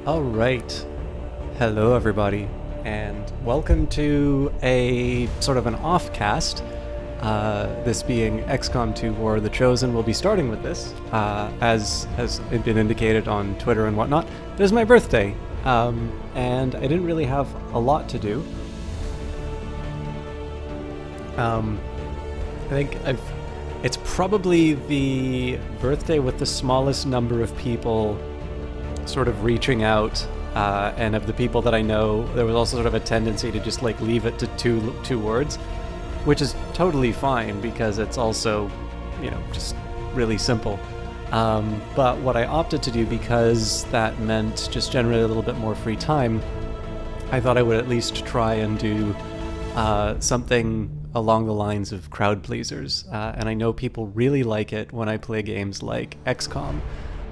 Alright, hello everybody, and welcome to a sort of an off-cast. This being XCOM 2 War of the Chosen. We'll be starting with this, as has been indicated on Twitter and whatnot. It is my birthday, and I didn't really have a lot to do. I think it's probably the birthday with the smallest number of people sort of reaching out, and of the people that I know, there was also sort of a tendency to just like leave it to two words, which is totally fine because it's also, you know, just really simple. But what I opted to do, because that meant just generally a little bit more free time, I thought I would at least try and do something along the lines of crowd pleasers, and I know people really like it when I play games like XCOM.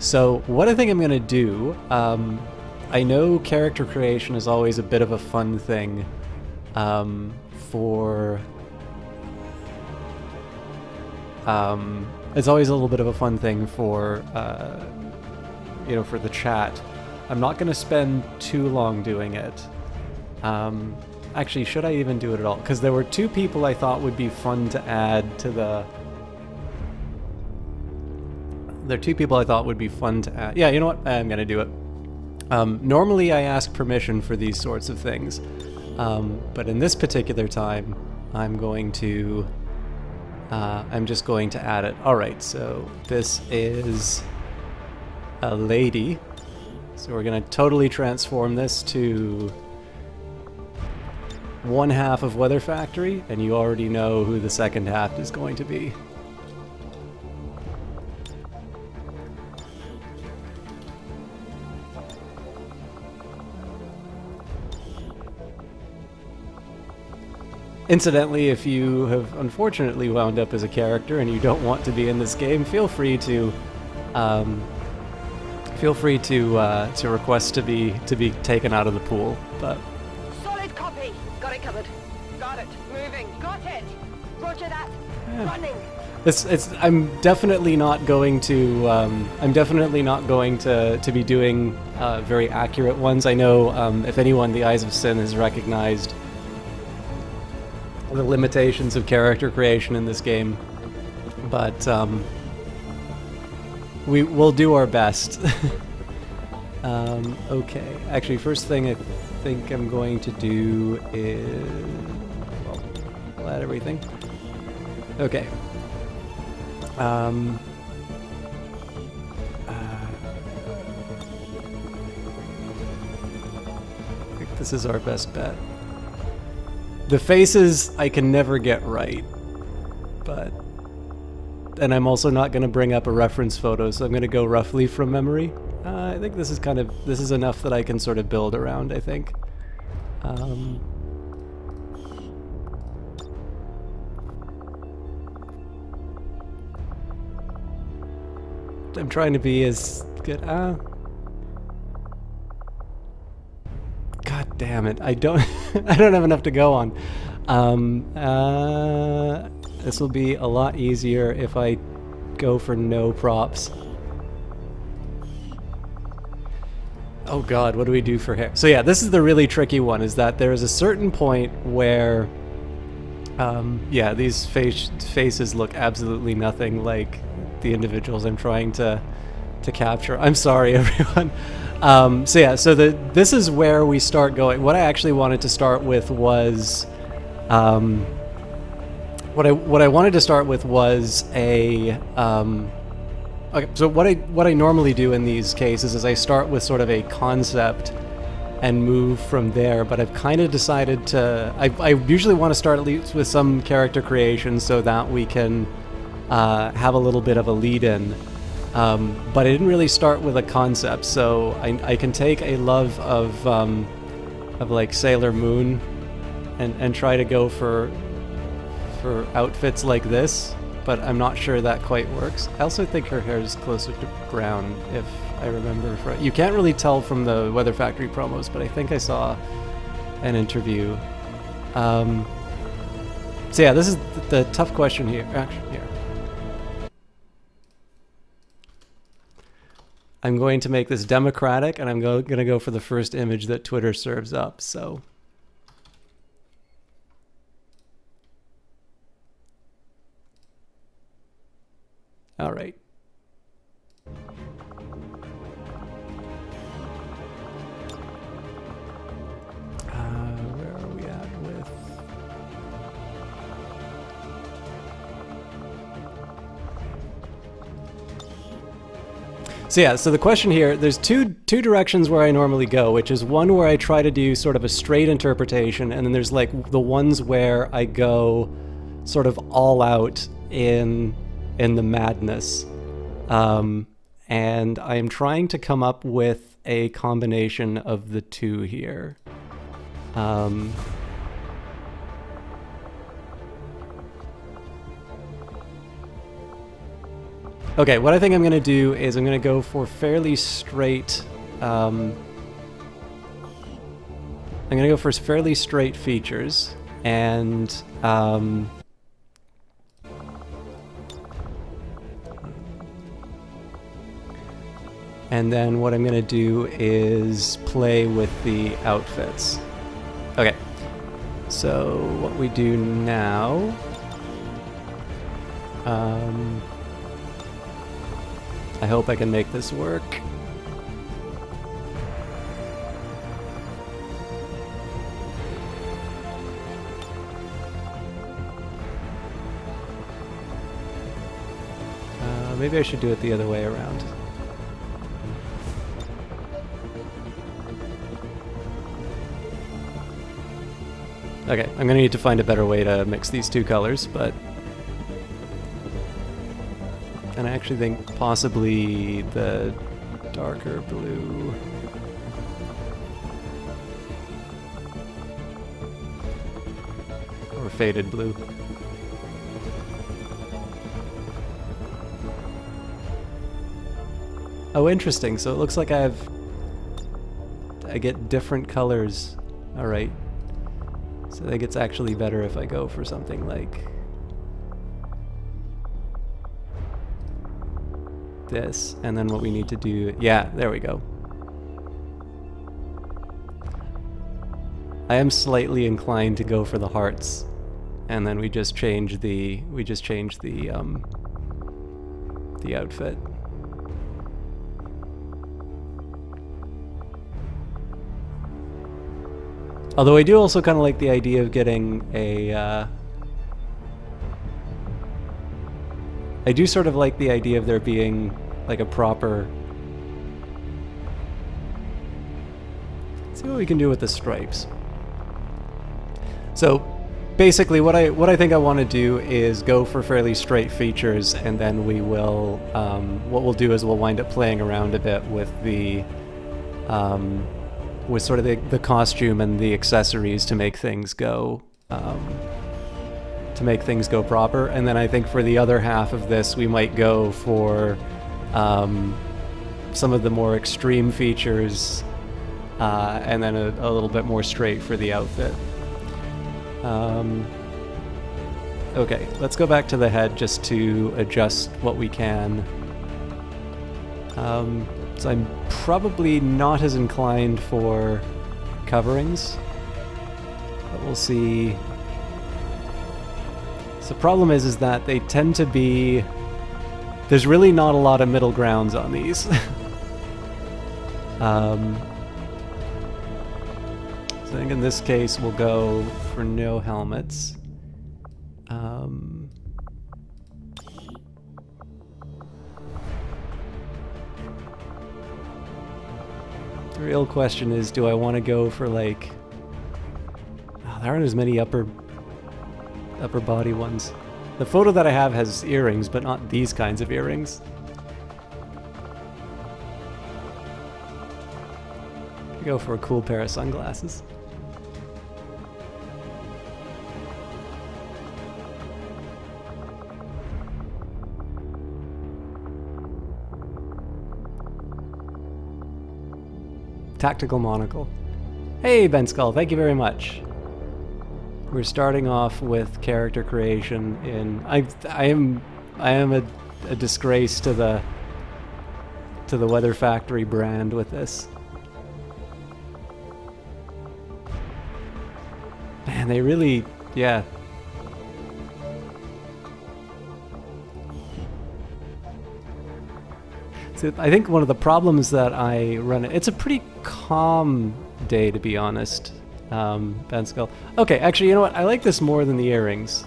So what I think I'm going to do, I know character creation is always a bit of a fun thing it's always a little bit of a fun thing for, you know, for the chat. I'm not going to spend too long doing it. Actually, should I even do it at all? Because there were two people I thought would be fun to add to the... There are two people I thought would be fun to add. Yeah, you know what? I'm going to do it. Normally I ask permission for these sorts of things, but in this particular time, I'm just going to add it. Alright, so this is a lady. So we're going to totally transform this to one half of Weather Factory, and you already know who the second half is going to be. Incidentally, if you have unfortunately wound up as a character and you don't want to be in this game, feel free to request to be taken out of the pool. But solid copy. Got it covered. Got it. Moving. Got it. Roger that. Yeah. Running. I'm definitely not going to. I'm definitely not going to be doing very accurate ones. I know if anyone, the Eyes of Sin has recognized the limitations of character creation in this game, but we'll do our best. Okay, actually, first thing I think I'm going to do is, well, we'll add everything. Okay. I think this is our best bet. The faces I can never get right, and I'm also not going to bring up a reference photo, so I'm going to go roughly from memory. I think this is enough that I can sort of build around, I think. I'm trying to be as good. God damn it! I don't have enough to go on. This will be a lot easier if I go for no props. Oh god, what do we do for hair? So yeah, this is the really tricky one, is that there is a certain point where, yeah, these faces look absolutely nothing like the individuals I'm trying to capture. I'm sorry, everyone. So yeah, so this is where we start going. What I actually wanted to start with was, what I wanted to start with was a, okay, so what I normally do in these cases is I start with sort of a concept and move from there, but I've kind of decided to, I usually want to start at least with some character creation so that we can have a little bit of a lead-in. But I didn't really start with a concept, so I can take a love of like Sailor Moon and try to go for outfits like this, but I'm not sure that quite works. I also think her hair is closer to brown, if I remember. You can't really tell from the Weather Factory promos, but I think I saw an interview. So yeah, this is the tough question here. Actually, here. I'm going to make this democratic, and I'm going to go for the first image that Twitter serves up. So all right. Where are we at with... So yeah, so the question here, there's two directions where I normally go, which is one where I try to do sort of a straight interpretation, and then there's like the ones where I go sort of all out in the madness. And I am trying to come up with a combination of the two here. Okay, what I think I'm going to do is I'm going to go for fairly straight... I'm going to go for fairly straight features, and... and then what I'm going to do is play with the outfits. Okay, so what we do now... I hope I can make this work. Maybe I should do it the other way around. Okay, I'm gonna need to find a better way to mix these two colors, but... And I actually think possibly the darker blue... or faded blue. Oh, interesting. So it looks like I get different colors. Alright. So I think it's actually better if I go for something like... this, and then what we need to do... Yeah, there we go. I am slightly inclined to go for the hearts, and then we just change the outfit. Although I do also kind of like the idea of getting a... I do sort of like the idea of there being like a proper... Let's see what we can do with the stripes. So basically what I think I want to do is go for fairly straight features, and then we will what we'll do is we'll wind up playing around a bit with the with sort of the costume and the accessories to make things go proper. And then I think for the other half of this we might go for some of the more extreme features, and then a little bit more straight for the outfit. Okay, let's go back to the head just to adjust what we can. So I'm probably not as inclined for coverings, but we'll see. So the problem is that they tend to be... There's really not a lot of middle grounds on these. So I think in this case we'll go for no helmets. The real question is, do I want to go for like... Oh, there aren't as many upper body ones. The photo that I have has earrings, but not these kinds of earrings. Go for a cool pair of sunglasses. Tactical monocle. Hey, Ben Skull, thank you very much. We're starting off with character creation in... I am a disgrace to to the Weather Factory brand with this. Man, they really, yeah. So I think one of the problems that I run, it's a pretty calm day, to be honest, Ben Skull. Okay, actually, you know what? I like this more than the earrings.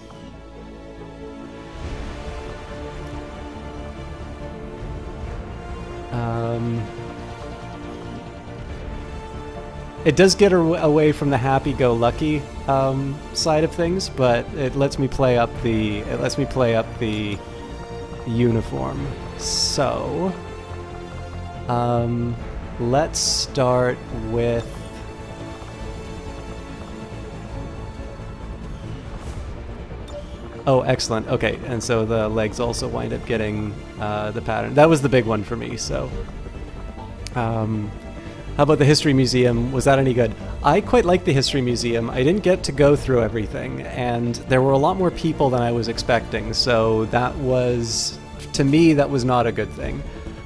It does get away from the happy-go-lucky side of things, but it lets me play up the uniform. So, let's start with oh, excellent. Okay, and so the legs also wind up getting the pattern. That was the big one for me. So, how about the History Museum? Was that any good? I quite liked the History Museum. I didn't get to go through everything, and there were a lot more people than I was expecting, so that was, to me, that was not a good thing.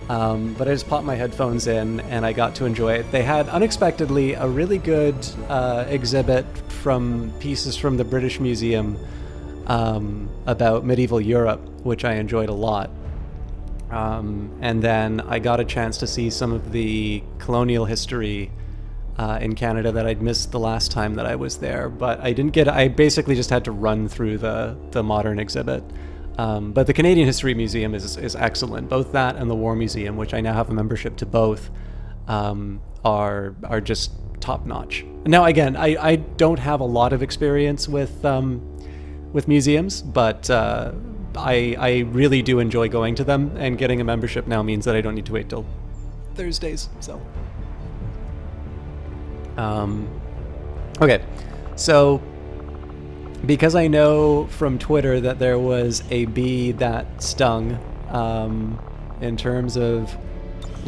But I just popped my headphones in, and I got to enjoy it. They had, unexpectedly, a really good exhibit from pieces from the British Museum about medieval Europe, which I enjoyed a lot. And then I got a chance to see some of the colonial history in Canada that I'd missed the last time that I was there, but I didn't get, I basically just had to run through the modern exhibit. But the Canadian History Museum is excellent. Both that and the War Museum, which I now have a membership to both, are just top-notch. Now again, I don't have a lot of experience with museums, but I really do enjoy going to them, and getting a membership now means that I don't need to wait till Thursdays, so. Okay, so because I know from Twitter that there was a bee that stung, in terms of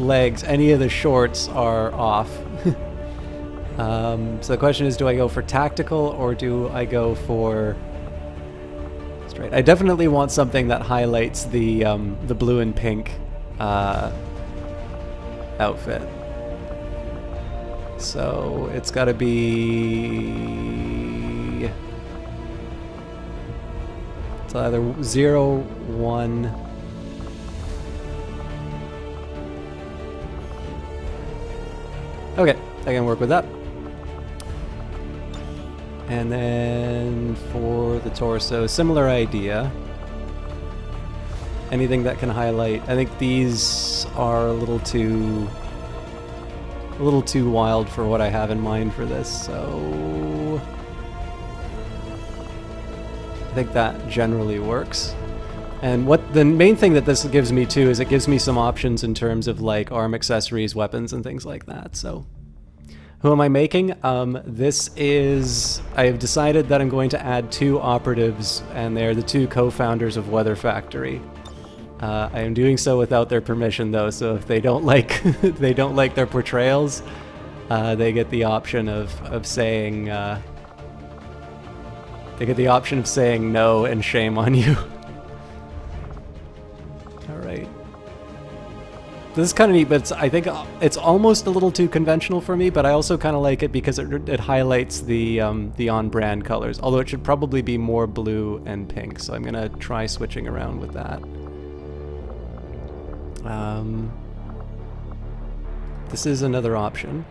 legs, any of the shorts are off. So the question is, do I go for tactical or do I go for straight? I definitely want something that highlights the blue and pink outfit. So it's got to be, it's either 0, 1. Okay, I can work with that. And then for the torso, similar idea. Anything that can highlight. I think these are a little too wild for what I have in mind for this, so I think that generally works. And what the main thing that this gives me too is it gives me some options in terms of like arm accessories, weapons, and things like that. So who am I making? This is, I have decided that I'm going to add 2 operatives, and they're the 2 co-founders of Weather Factory. I am doing so without their permission though, so if they don't like they don't like their portrayals, they get the option of saying no and shame on you. Alright. This is kind of neat, but I think it's almost a little too conventional for me, but I also kind of like it because it highlights the on-brand colors, although it should probably be more blue and pink, so I'm going to try switching around with that. This is another option.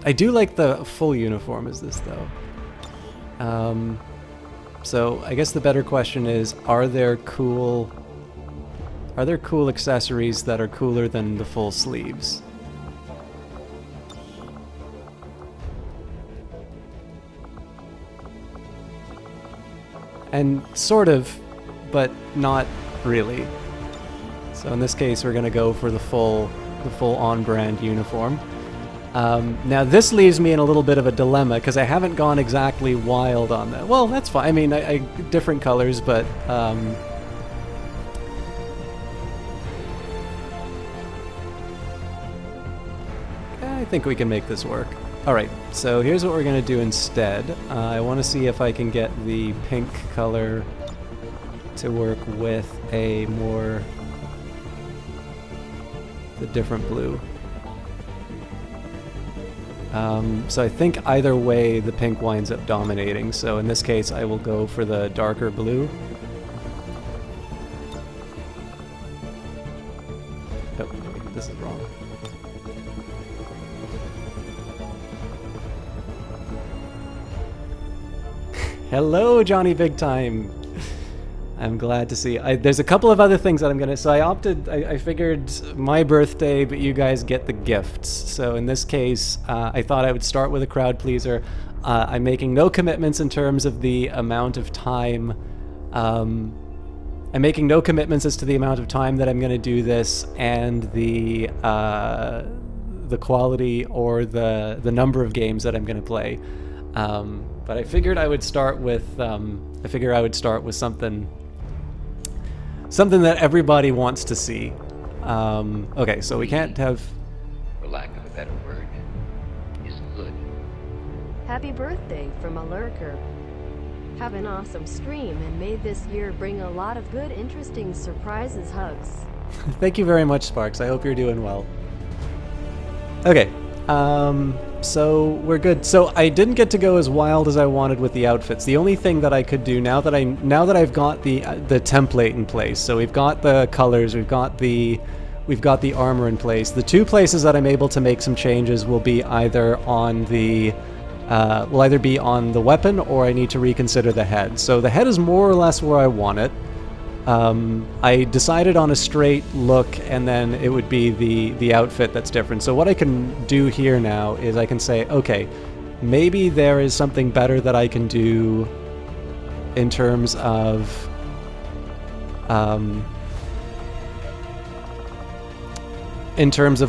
I do like the full uniform as this though. So I guess the better question is, are there cool accessories that are cooler than the full sleeves? And sort of, but not really. So in this case, we're going to go for the full on-brand uniform. Now this leaves me in a little bit of a dilemma because I haven't gone exactly wild on that. Well, that's fine. I mean, I different colors, but I think we can make this work. Alright, so here's what we're going to do instead. I want to see if I can get the pink color to work with a more... the different blue. So I think either way the pink winds up dominating, so in this case I will go for the darker blue. Oh, wait, this is wrong. Hello, Johnny Big Time! I'm glad to see. There's a couple of other things that I'm gonna... So I figured my birthday, but you guys get the gifts. So in this case, I thought I would start with a crowd pleaser. I'm making no commitments in terms of the amount of time. I'm making no commitments as to the amount of time that I'm gonna do this and the quality or the number of games that I'm gonna play. But I figured I would start with something that everybody wants to see. Okay, so we can't have... For lack of a better word, is good. Happy birthday from a lurker. Have an awesome stream, and may this year bring a lot of good, interesting surprises. Hugs. Thank you very much, Sparks. I hope you're doing well. Okay, so we're good. So I didn't get to go as wild as I wanted with the outfits. The only thing that I could do now that I've got the template in place. So we've got the colors, we've got the armor in place. The two places that I'm able to make some changes will be either on the weapon, or I need to reconsider the head. So the head is more or less where I want it. I decided on a straight look, and then it would be the outfit that's different. So what I can do here now is I can say, okay, maybe there is something better that I can do in terms of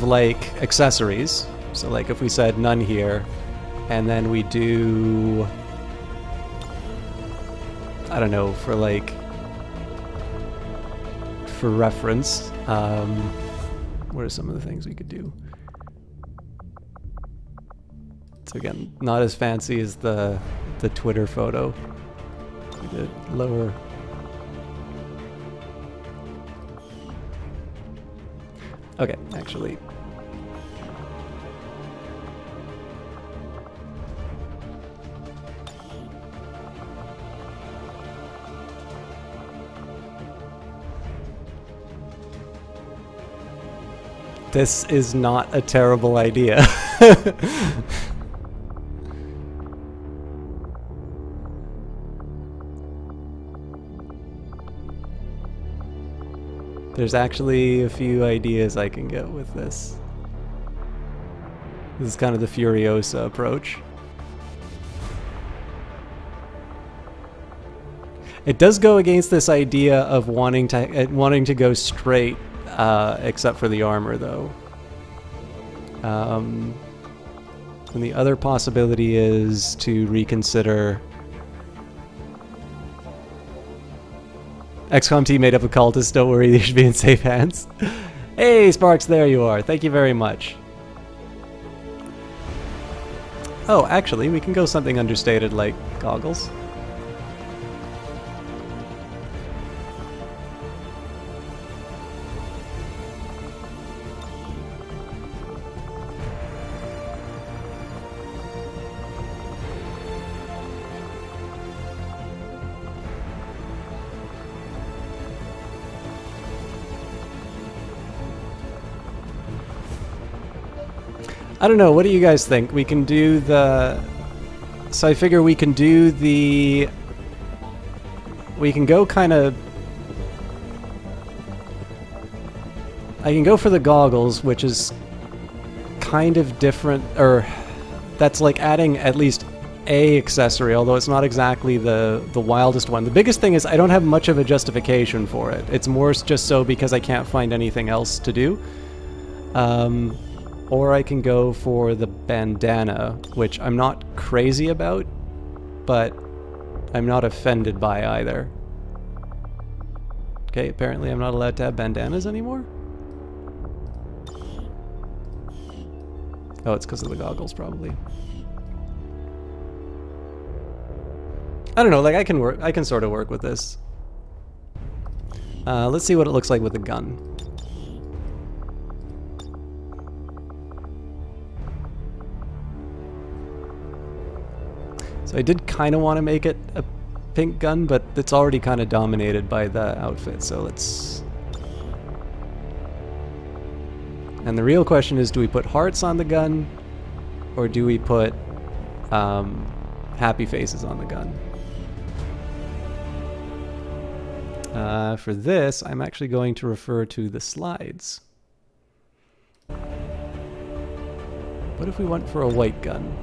like accessories. So like if we said none here, and then we do, I don't know, for like, for reference, what are some of the things we could do? So again, not as fancy as the Twitter photo. We did lower. Okay, actually. This is not a terrible idea. There's actually a few ideas I can get with this. This is kind of the Furiosa approach. It does go against this idea of wanting to go straight, except for the armor, though. And the other possibility is to reconsider. XCOM team made up of cultists, don't worry, they should be in safe hands. Hey, Sparks, there you are. Thank you very much. Oh, actually, we can go something understated like goggles. I don't know, what do you guys think? We can do the... So I figure we can do the... We can go kind of... I can go for the goggles, which is kind of different, or that's like adding at least a accessory, although it's not exactly the wildest one. The biggest thing is I don't have much of a justification for it. It's more just so because I can't find anything else to do. Or I can go for the bandana, which I'm not crazy about, but I'm not offended by either. Okay, apparently I'm not allowed to have bandanas anymore? Oh, it's because of the goggles, probably. I don't know, like I can sort of work with this. Let's see what it looks like with a gun. So I did kind of want to make it a pink gun, but it's already kind of dominated by the outfit, so let's... And the real question is, do we put hearts on the gun, or do we put happy faces on the gun? For this, I'm actually going to refer to the slides. What if we went for a white gun?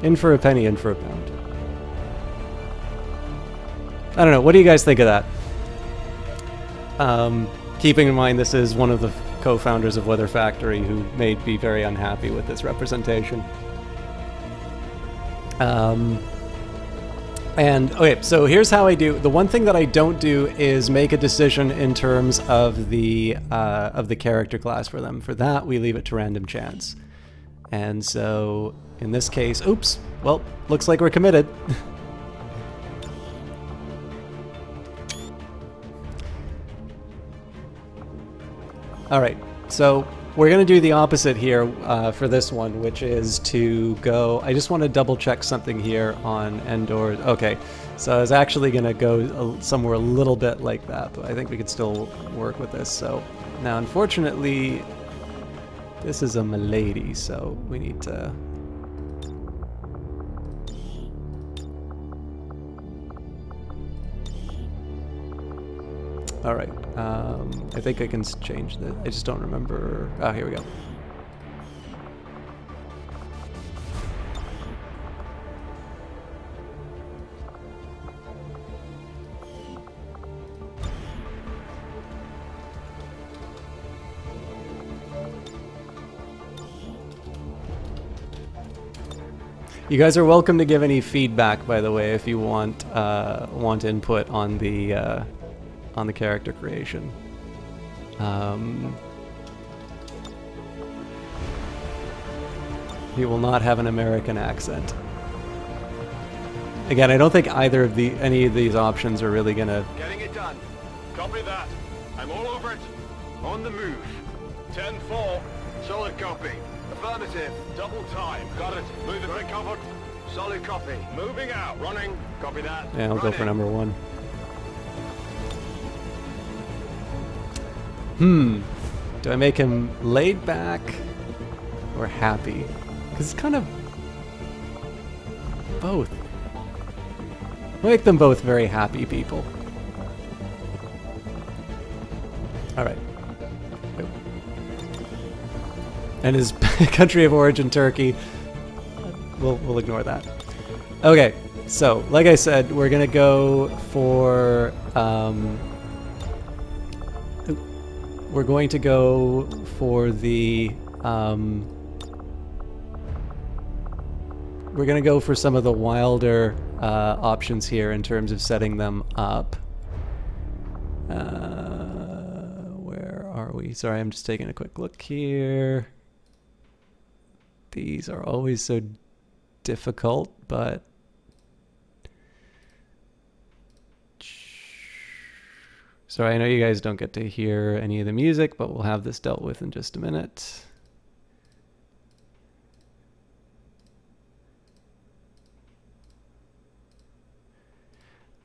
In for a penny, in for a pound. I don't know, what do you guys think of that? Keeping in mind this is one of the co-founders of Weather Factory who may be very unhappy with this representation. And, okay, so here's how I do. The one thing that I don't do is make a decision in terms of the character class for them. For that, we leave it to random chance. And so, in this case, oops, well, looks like we're committed. Alright, so we're going to do the opposite here for this one, which is to go... I just want to double check something here on Endor. Okay, so I was actually going to go somewhere a little bit like that, but I think we could still work with this. So, now unfortunately... This is a milady, so we need to... Alright, I think I can change the... I just don't remember... Oh, here we go. You guys are welcome to give any feedback, by the way, if you want input on the character creation. He will not have an American accent. Again, I don't think either of any of these options are really gonna... Getting it done. Copy that. I'm all over it. On the move. 10-4. Solid copy. Affirmative. Double time. Got it. Moving recovered. Solid copy. Moving out. Running. Copy that. Yeah, I'll go for number one. Do I make him laid back or happy? Because it's kind of both. Make them both very happy people. Alright. And his country of origin, Turkey. We'll ignore that. Okay, so like I said, we're gonna go for we're going to go for the we're gonna go for some of the wilder options here in terms of setting them up. Where are we? Sorry, I'm just taking a quick look here. These are always so difficult, but sorry, I know you guys don't get to hear any of the music, but we'll have this dealt with in just a minute.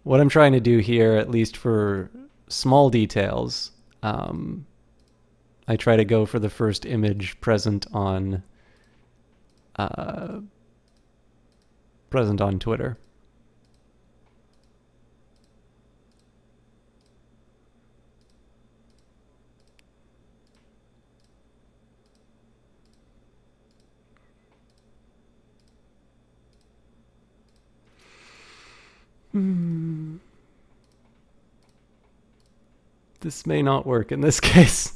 What I'm trying to do here, at least for small details, I try to go for the first image present on Twitter. This may not work in this case.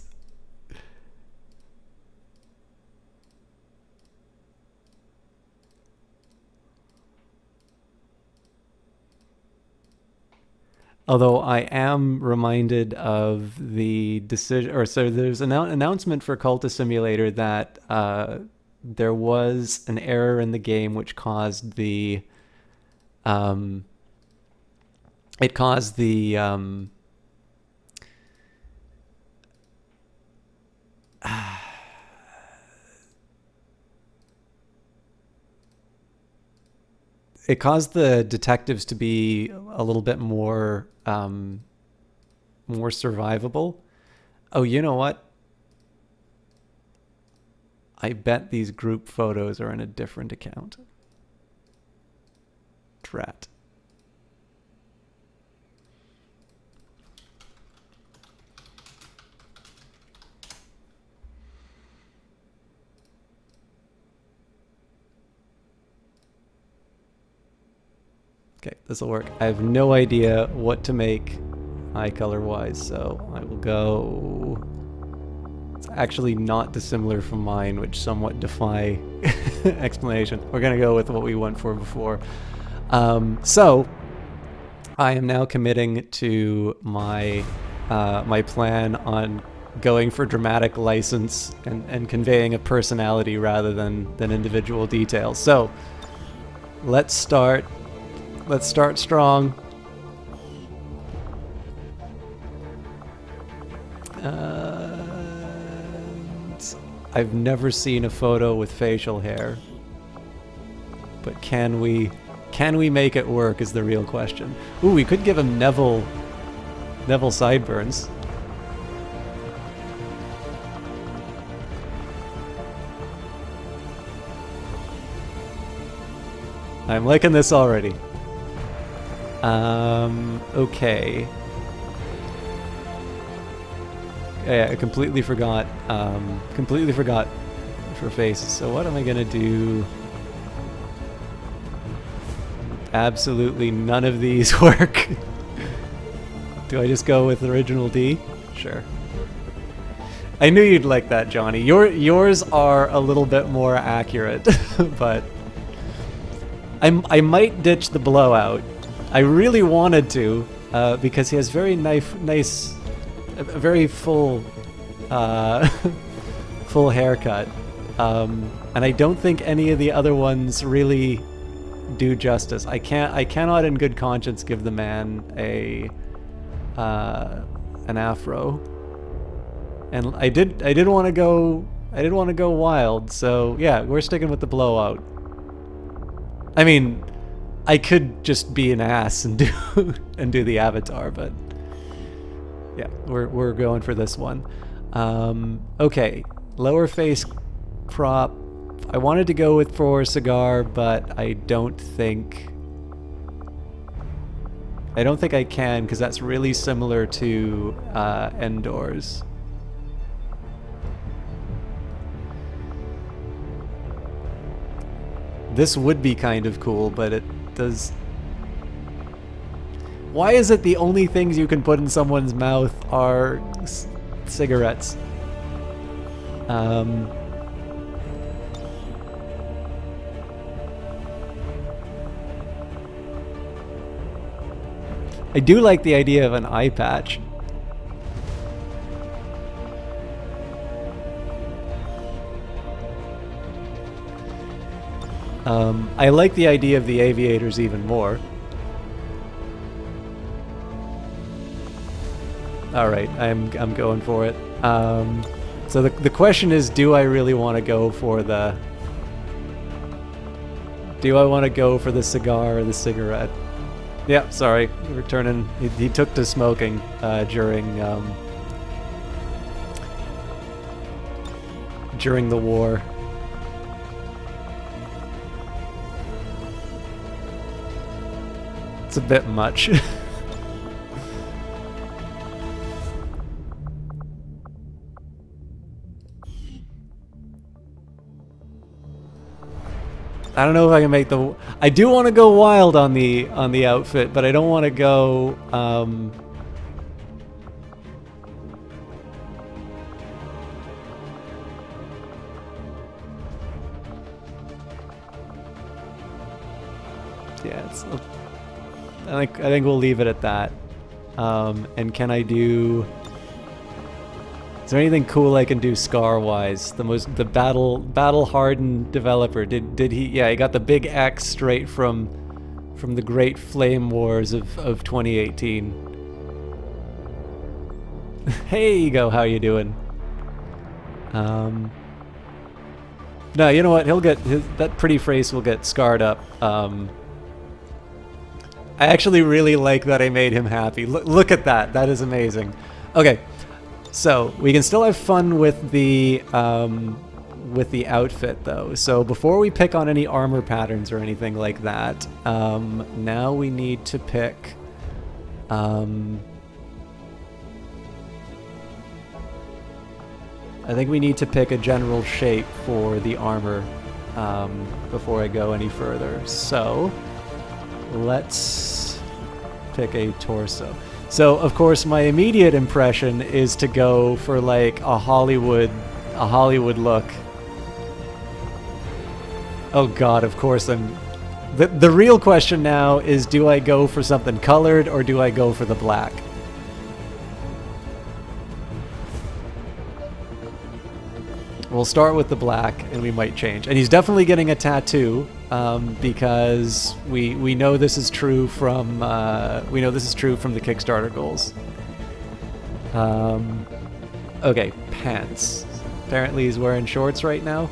Although I am reminded of the decision, or so there's an announcement for Cultist Simulator that there was an error in the game which caused the it caused the it caused the detectives to be a little bit more more survivable. Oh, you know what? I bet these group photos are in a different account. Drat. Okay, this will work. I have no idea what to make eye color wise, so I will go... It's actually not dissimilar from mine, which somewhat defy explanation. We're gonna go with what we went for before. So I am now committing to my my plan on going for dramatic license and conveying a personality rather than individual details. So let's start strong. I've never seen a photo with facial hair, but can we make it work is the real question. Ooh, we could give him Neville sideburns. I'm liking this already. Okay. Yeah, I completely forgot for faces. So what am I gonna do? Absolutely none of these work. Do I just go with original D? Sure. I knew you'd like that, Johnny. Yours are a little bit more accurate, but I might ditch the blowout. I really wanted to, because he has very nice, a very full, full haircut, and I don't think any of the other ones really do justice. I cannot, in good conscience, give the man an afro, and I did want to go wild. So yeah, we're sticking with the blowout. I mean, I could just be an ass and do the avatar, but yeah, we're going for this one. Okay, lower face prop. I wanted to go for cigar, but I don't think I can, because that's really similar to Endor's. This would be kind of cool, but it does... Why is it the only things you can put in someone's mouth are cigarettes? I do like the idea of an eye patch. I like the idea of the aviators even more. Alright, I'm going for it. So the question is, do I really want to go for the... Do I want to go for the cigar or the cigarette? Yeah, sorry, returning. He took to smoking during the war. It's a bit much. I don't know if I can make the... I do want to go wild on the outfit, but I don't want to go... Yeah, it's. I think we'll leave it at that. And can I do? Is there anything cool I can do scar-wise? The battle hardened developer, did he? Yeah, he got the big X straight from the Great Flame Wars of 2018. Hey, Ego, how you doing? No, you know what? He'll get that pretty face will get scarred up. I actually really like that I made him happy. Look at that. That is amazing. Okay. So, we can still have fun with the outfit, though. So, before we pick on any armor patterns or anything like that, now we need to pick... I think we need to pick a general shape for the armor before I go any further. So, let's pick a torso. So, of course, my immediate impression is to go for like a Hollywood look. Oh God, of course I'm... The real question now is, do I go for something colored or do I go for the black? We'll start with the black and we might change. And he's definitely getting a tattoo because we know this is true from the Kickstarter goals. Okay, pants. Apparently he's wearing shorts right now.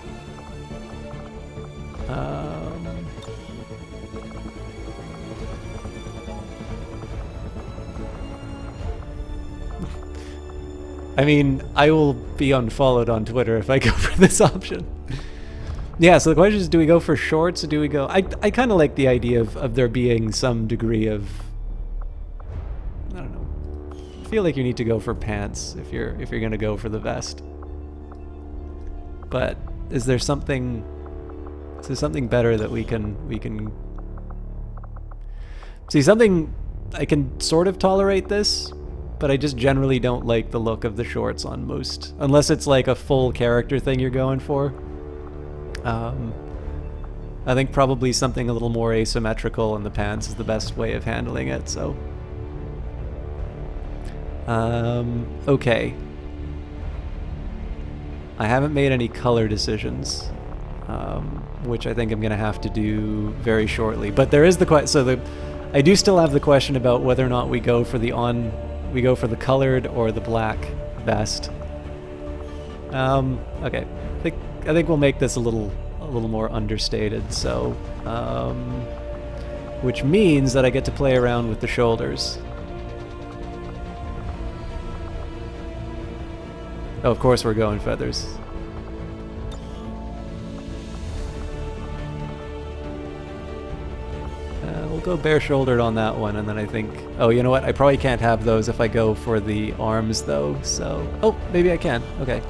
I mean, I will be unfollowed on Twitter if I go for this option. Yeah, so the question is, do we go for shorts or do we go... I kind of like the idea of there being some degree of... I don't know. I feel like you need to go for pants if you're going to go for the vest. But is there something better that we can... See, something... I can sort of tolerate this, but I just generally don't like the look of the shorts on most, unless it's like a full character thing you're going for. I think probably something a little more asymmetrical in the pants is the best way of handling it, so. Okay. I haven't made any color decisions, which I think I'm gonna have to do very shortly. But there is the question, I do still have the question about whether or not we go for the colored or the black vest. Okay, I think we'll make this a little more understated. So, which means that I get to play around with the shoulders. Oh, of course we're going feathers. We'll go bare-shouldered on that one, and then I think... Oh, you know what? I probably can't have those if I go for the arms, though, so... Oh, maybe I can. Okay.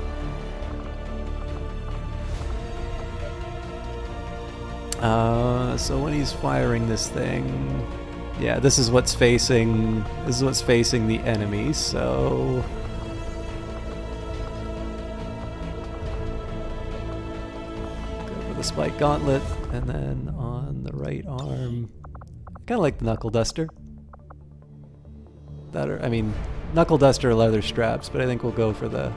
So when he's firing this thing... Yeah, this is what's facing the enemy, so... Go for the spike gauntlet, and then on the right arm... Kind of like the knuckle duster. I mean, knuckle duster or leather straps, but I think we'll go for the...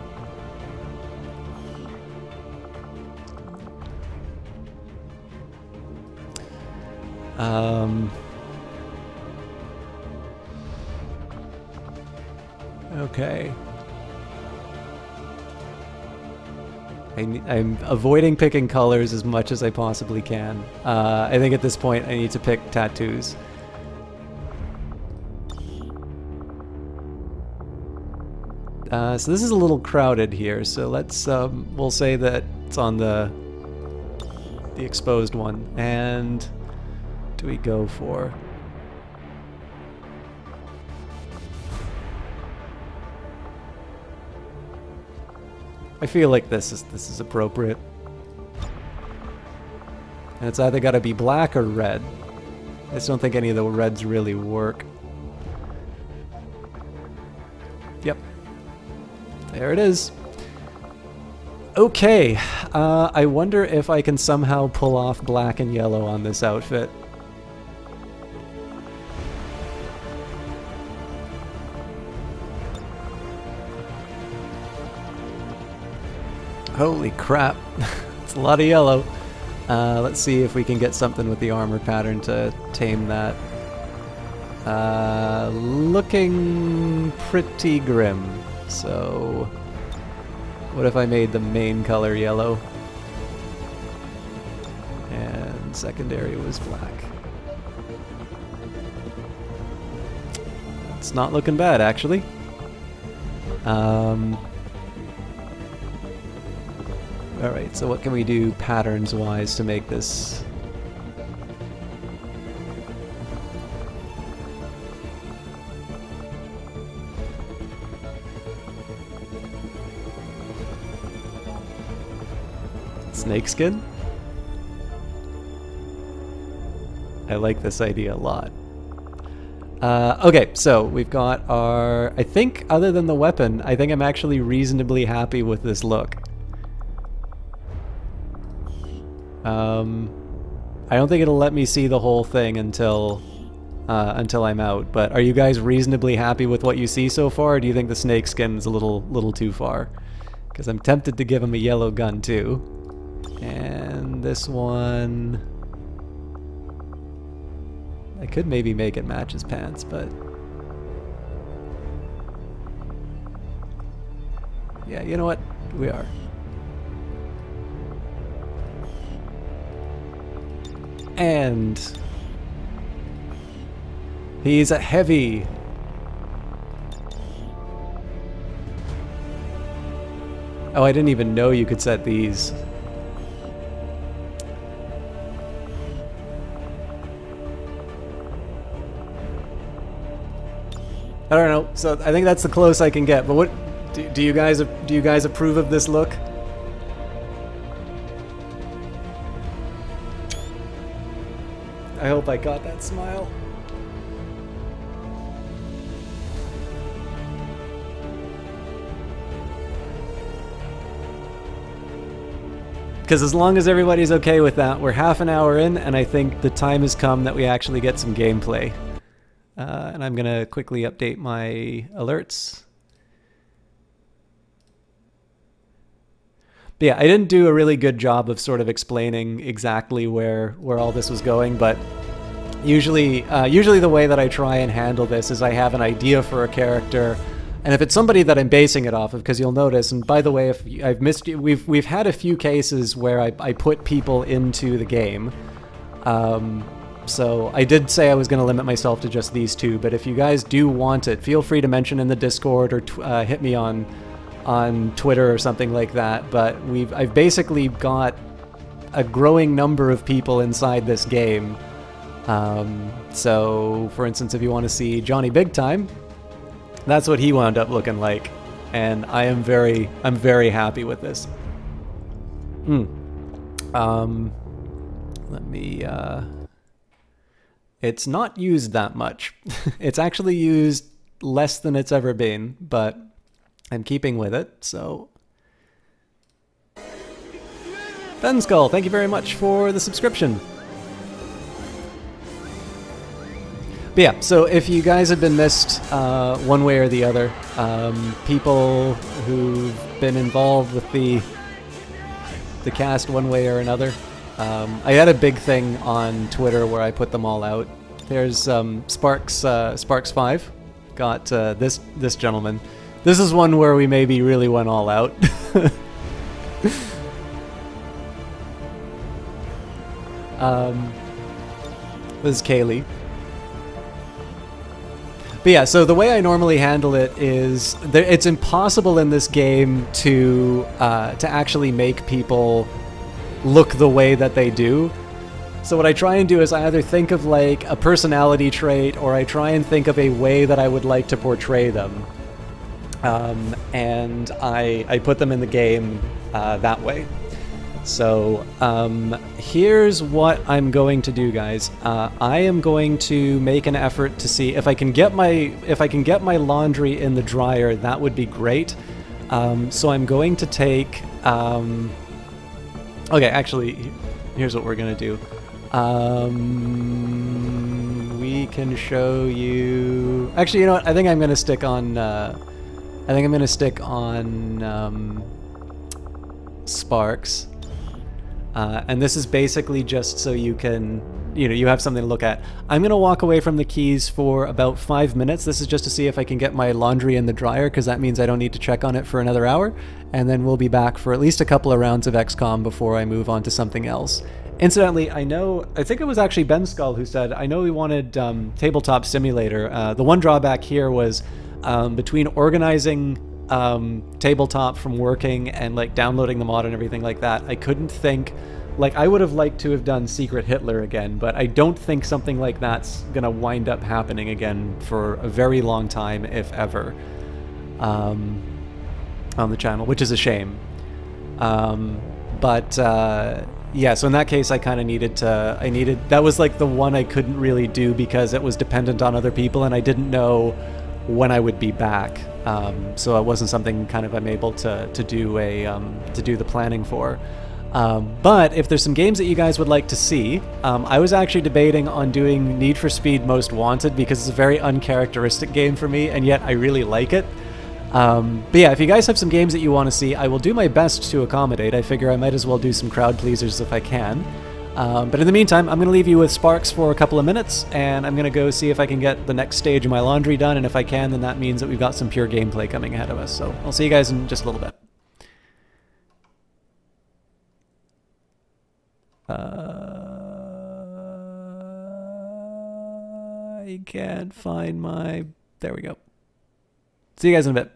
Okay. I'm avoiding picking colors as much as I possibly can. I think at this point I need to pick tattoos. So this is a little crowded here, so let's, we'll say that it's on the exposed one. And do we go for... I feel like this is appropriate. And it's either gotta be black or red. I just don't think any of the reds really work. Yep. There it is. Okay. I wonder if I can somehow pull off black and yellow on this outfit. Holy crap. It's a lot of yellow. Let's see if we can get something with the armor pattern to tame that. Looking pretty grim. So, what if I made the main color yellow? And secondary was black. It's not looking bad, actually. Alright, so what can we do patterns-wise to make this... Snakeskin? I like this idea a lot. Okay, so we've got our... I think, other than the weapon, I think I'm actually reasonably happy with this look. I don't think it'll let me see the whole thing until I'm out, but are you guys reasonably happy with what you see so far, or do you think the snakeskin's a little too far? Because I'm tempted to give him a yellow gun, too. And this one... I could maybe make it match his pants, but... yeah, you know what? We are. And... he's a heavy. Oh, I didn't even know you could set these. I don't know. So I think that's the close I can get. But what do you guys approve of this look? I hope I got that smile. Because as long as everybody's okay with that, we're half an hour in, and I think the time has come that we actually get some gameplay. And I'm gonna quickly update my alerts. But yeah, I didn't do a really good job of sort of explaining exactly where all this was going, but usually the way that I try and handle this is I have an idea for a character, and if it's somebody that I'm basing it off of, because you'll notice, and by the way, if I've missed you, we've had a few cases where I put people into the game. So I did say I was going to limit myself to just these two, but if you guys do want it, feel free to mention in the Discord or hit me on Twitter or something like that. But I've basically got a growing number of people inside this game. So for instance, if you want to see Johnny Big Time, that's what he wound up looking like, and I'm very happy with this. Let me it's not used that much. It's actually used less than it's ever been, but I'm keeping with it, so... Fenskull, thank you very much for the subscription. But yeah, so if you guys have been missed one way or the other, people who've been involved with the cast one way or another, I had a big thing on Twitter where I put them all out. There's Sparks 5, got this gentleman. This is one where we maybe really went all out. This is Kaylee. But yeah, so the way I normally handle it is it's impossible in this game to actually make people look the way that they do. So what I try and do is I either think of like a personality trait, or I try and think of a way that I would like to portray them. And I put them in the game that way. So here's what I'm going to do, guys. I am going to make an effort to see if I can get my laundry in the dryer. That would be great. So I'm going to take. Okay, actually, here's what we're gonna do. We can show you. Actually, you know what? I think I'm gonna stick on. Sparks. And this is basically just so you can, you have something to look at. I'm going to walk away from the keys for about 5 minutes. This is just to see if I can get my laundry in the dryer, because that means I don't need to check on it for another hour. And then we'll be back for at least a couple of rounds of XCOM before I move on to something else. Incidentally, I think it was actually Ben Skull who said, I know we wanted Tabletop Simulator. The one drawback here was between organizing Tabletop from working and like downloading the mod and everything like that, I couldn't think, like I would have liked to have done Secret Hitler again, but I don't think something like that's gonna wind up happening again for a very long time, if ever, on the channel, which is a shame. Yeah, so in that case I kind of needed that was like the one I couldn't really do because it was dependent on other people and I didn't know when I would be back. So it wasn't something kind of I'm able to do the planning for. But if there's some games that you guys would like to see, I was actually debating on doing Need for Speed Most Wanted because it's a very uncharacteristic game for me, and yet I really like it. But yeah, if you guys have some games that you want to see, I will do my best to accommodate. I figure I might as well do some crowd pleasers if I can. But in the meantime, I'm going to leave you with Sparks for a couple of minutes, and I'm going to go see if I can get the next stage of my laundry done, and if I can, then that means that we've got some pure gameplay coming ahead of us. So I'll see you guys in just a little bit. I can't find my... There we go. See you guys in a bit.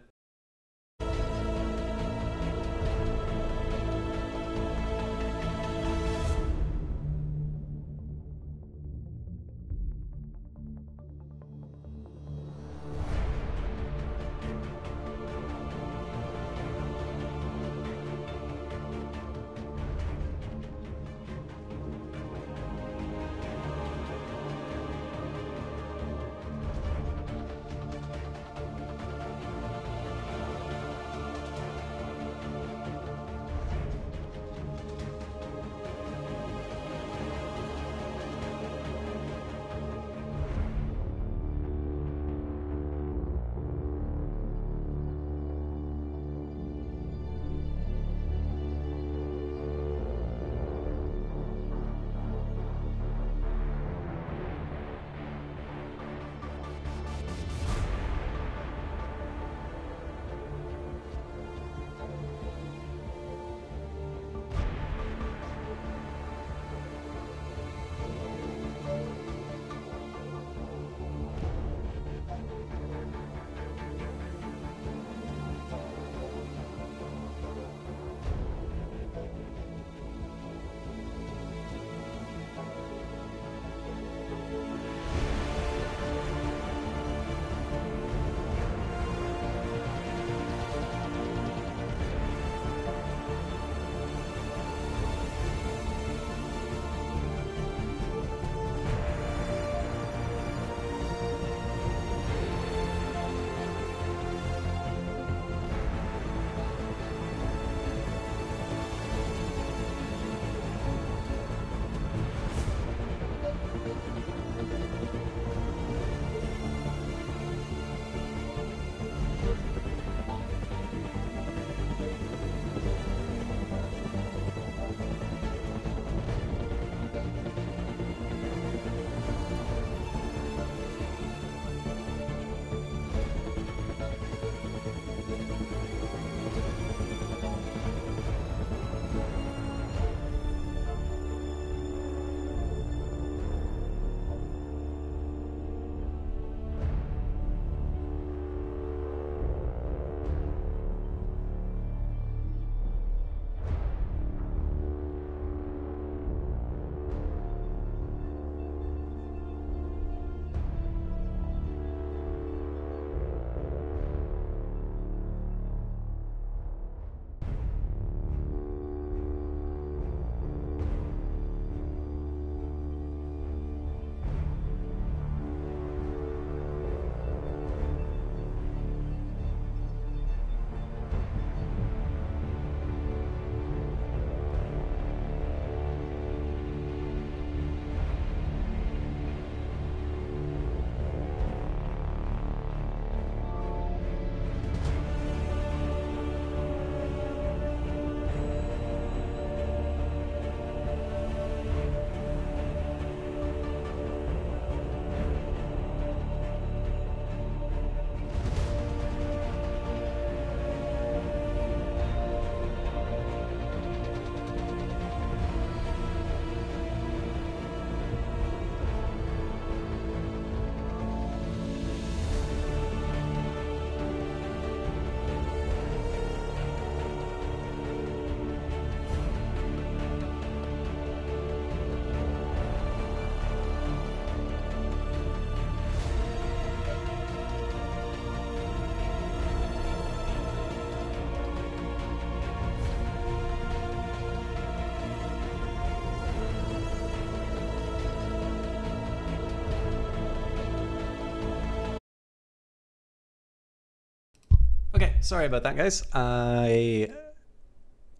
Okay, sorry about that, guys. I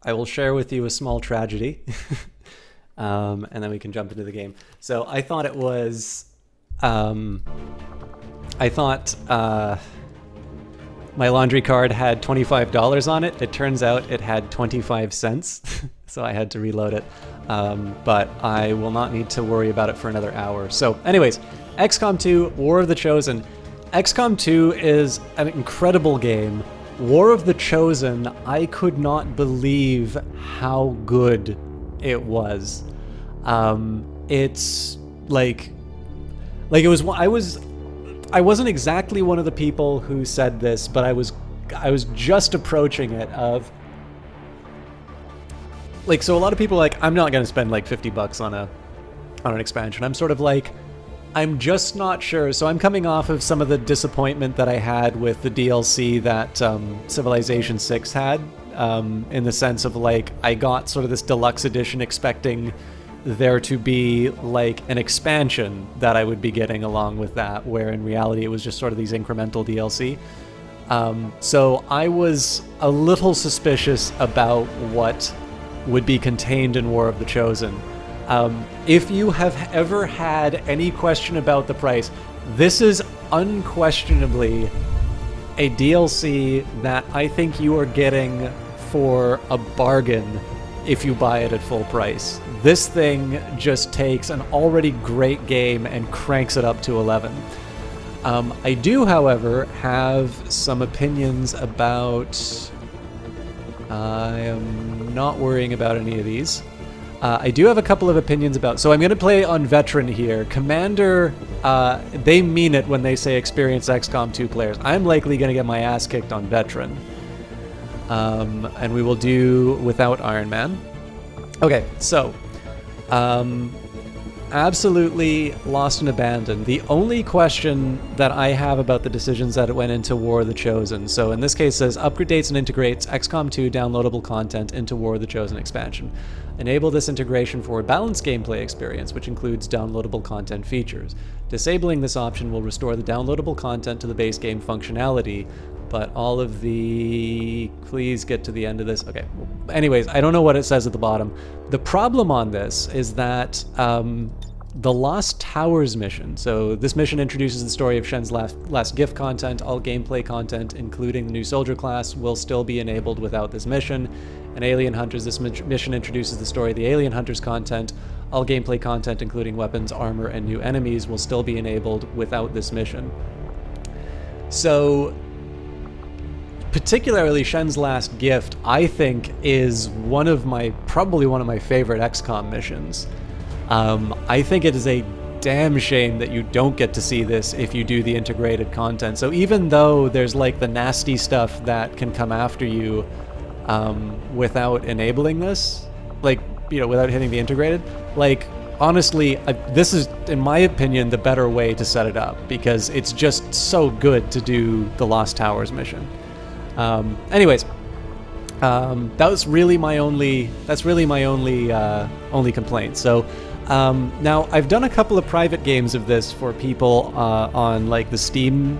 will share with you a small tragedy, and then we can jump into the game. So I thought it was, my laundry card had $25 on it. It turns out it had 25 cents, so I had to reload it. But I will not need to worry about it for another hour. So anyways, XCOM 2, War of the Chosen. XCOM 2 is an incredible game. War of the Chosen, I could not believe how good it was. It's like it was, I wasn't exactly one of the people who said this, but I was just approaching it of, like, so a lot of people are like, I'm not going to spend like $50 on an expansion. I'm sort of like, I'm just not sure. So I'm coming off of some of the disappointment that I had with the DLC that Civilization 6 had, in the sense of, like, I got sort of this deluxe edition expecting there to be like an expansion that I would be getting along with that, where in reality it was just sort of these incremental DLC. So I was a little suspicious about what would be contained in War of the Chosen. If you have ever had any question about the price, this is unquestionably a DLC that I think you are getting for a bargain if you buy it at full price. This thing just takes an already great game and cranks it up to 11. I do, however, have some opinions about... I am not worrying about any of these. I do have a couple of opinions about... So I'm going to play on Veteran here. Commander, they mean it when they say experienced XCOM 2 players. I'm likely going to get my ass kicked on Veteran. And we will do without Iron Man. Okay, so... absolutely lost and abandoned. The only question that I have about the decisions that went into War of the Chosen, so in this case it says upgrades and integrates XCOM 2 downloadable content into War of the Chosen expansion. Enable this integration for a balanced gameplay experience, which includes downloadable content features. Disabling this option will restore the downloadable content to the base game functionality, but all of the... Please get to the end of this. Okay. Anyways, I don't know what it says at the bottom. The problem on this is that the Lost Towers mission, so this mission introduces the story of Shen's last gift content. All gameplay content, including the new soldier class, will still be enabled without this mission. And Alien Hunters, this mission introduces the story of the Alien Hunters content. All gameplay content, including weapons, armor, and new enemies, will still be enabled without this mission. So... particularly Shen's Last Gift, I think, is probably one of my favorite XCOM missions. I think it is a damn shame that you don't get to see this if you do the integrated content. So even though there's like the nasty stuff that can come after you without enabling this, like, you know, without hitting the integrated, like, honestly, this is, in my opinion, the better way to set it up, because it's just so good to do the Lost Towers mission. Anyways, that's really my only complaint. So, now I've done a couple of private games of this for people, on like the Steam,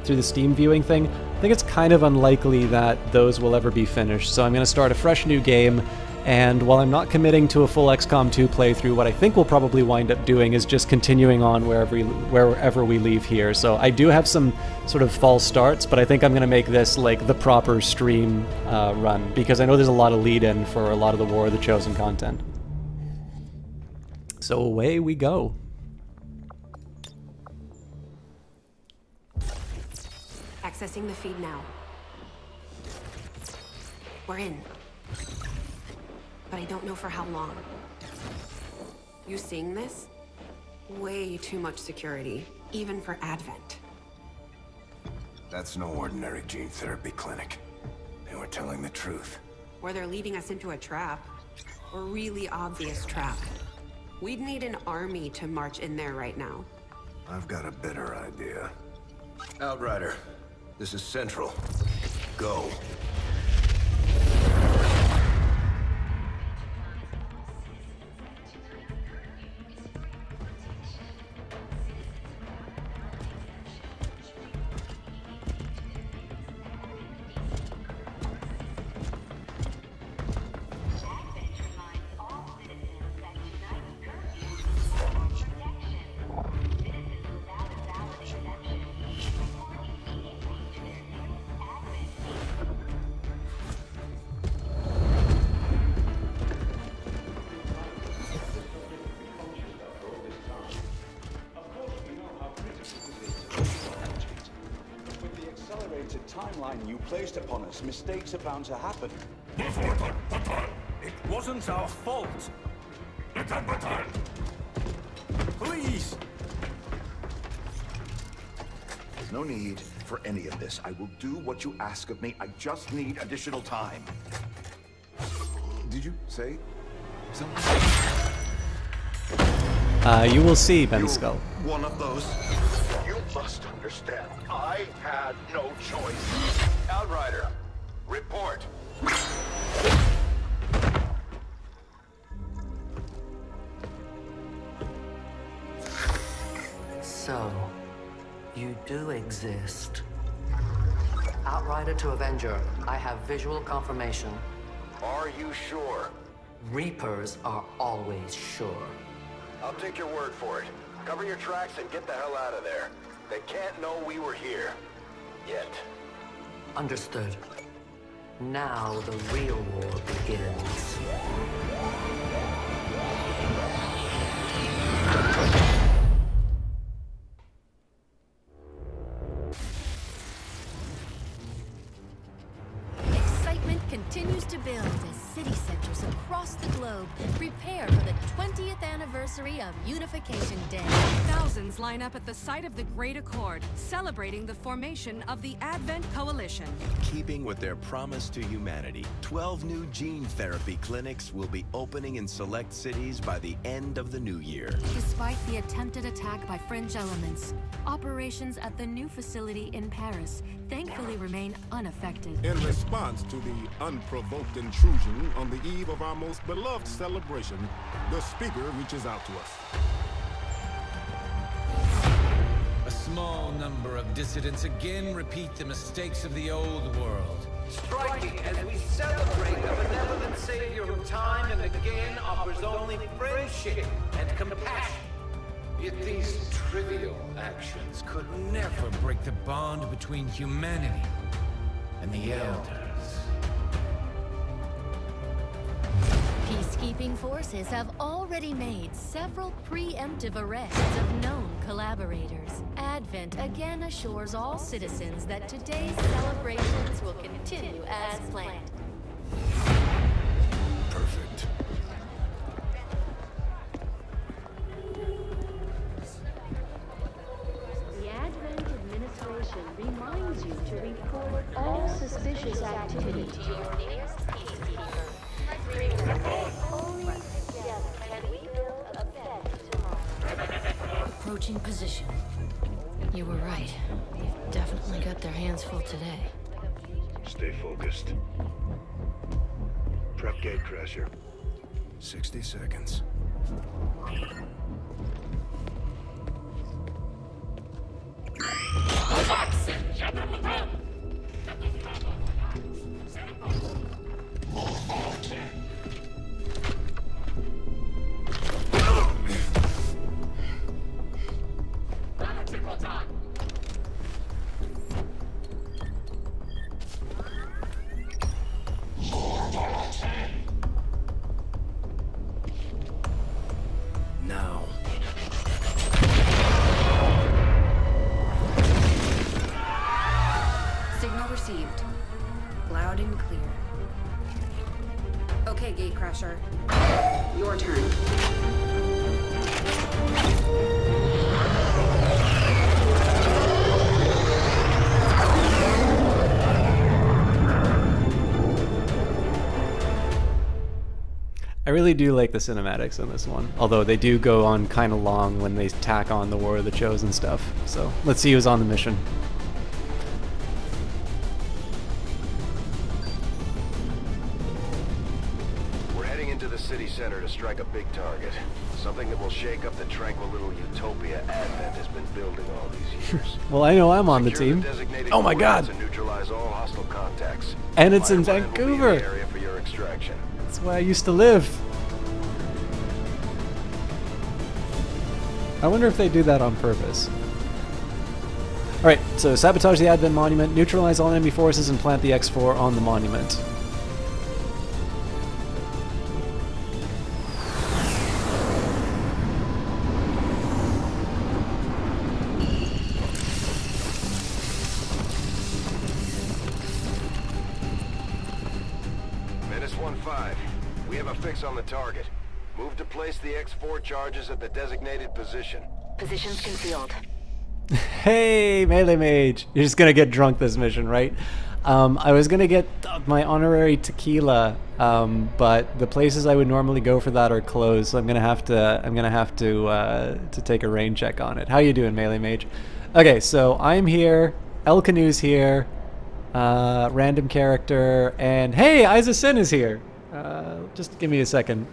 through the Steam viewing thing. I think it's kind of unlikely that those will ever be finished. So I'm going to start a fresh new game. And while I'm not committing to a full XCOM 2 playthrough, what I think we'll probably wind up doing is just continuing on wherever we leave here. So I do have some sort of false starts, but I think I'm going to make this like the proper stream run, because I know there's a lot of lead-in for a lot of the War of the Chosen content. So away we go. Accessing the feed now. We're in. But I don't know for how long. You seeing this? Way too much security, even for Advent. That's no ordinary gene therapy clinic. They were telling the truth. Or they're leading us into a trap. A really obvious trap. We'd need an army to march in there right now. I've got a better idea. Outrider, this is Central. Go. timeline you placed upon us, mistakes are bound to happen. It wasn't our fault. Please! There's no need for any of this. I will do what you ask of me. I just need additional time. Did you say something? You will see, Ben Skull. One of those. You must understand. I had no choice. Outrider, report. So, you do exist. Outrider to Avenger, I have visual confirmation. Are you sure? Reapers are always sure. I'll take your word for it. Cover your tracks and get the hell out of there. They can't know we were here. Yet. Understood. Now the real war begins. Excitement continues to build as city centers across the globe prepare for the 20th anniversary of Unification Day. Thousands line up at the site of the Great Accord, celebrating the formation of the Advent Coalition. Keeping with their promise to humanity, 12 new gene therapy clinics will be opening in select cities by the end of the new year. Despite the attempted attack by Fringe elements, operations at the new facility in Paris thankfully remain unaffected. In response to the unprovoked intrusion on the eve of our most beloved celebration, the speaker reaches out to us. A small number of dissidents again repeat the mistakes of the old world. Striking as we celebrate a benevolent savior who time and again offers only friendship and compassion. Yet these trivial actions could never break the bond between humanity and the Elders. Peacekeeping forces have already made several preemptive arrests of known collaborators. Advent again assures all citizens that today's celebrations will continue as planned. Perfect. The Advent administration reminds you to report all suspicious activity to your nearest peacekeeper. Only together can we build a better tomorrow. Approaching position. You were right. They've definitely got their hands full today. Stay focused. Prep gate crasher. 60 seconds. Now. Signal received. Loud and clear. Okay, Gatecrasher. Your turn. I really do like the cinematics in this one, although they do go on kind of long when they tack on the War of the Chosen stuff. So let's see who's on the mission. We're heading into the city center to strike a big target. Something that will shake up the tranquil little utopia Advent has been building all these years. Well, I know I'm on the team. Oh my god! And neutralize all hostile contacts. And it's in Vancouver! Area for your extraction. That's where I used to live. I wonder if they do that on purpose. Alright, so sabotage the Advent Monument, neutralize all enemy forces, and plant the X4 on the monument. a fix on the target. Move to place the X4 charges at the designated position. Positions concealed. Hey, Melee Mage! You're just gonna get drunk this mission, right? I was gonna get my honorary tequila, but the places I would normally go for that are closed, so I'm gonna have to take a rain check on it. How you doing, Melee Mage? Okay, so I'm here. El Canoe's here. Random character, and hey, Isa Sin is here. Just give me a second.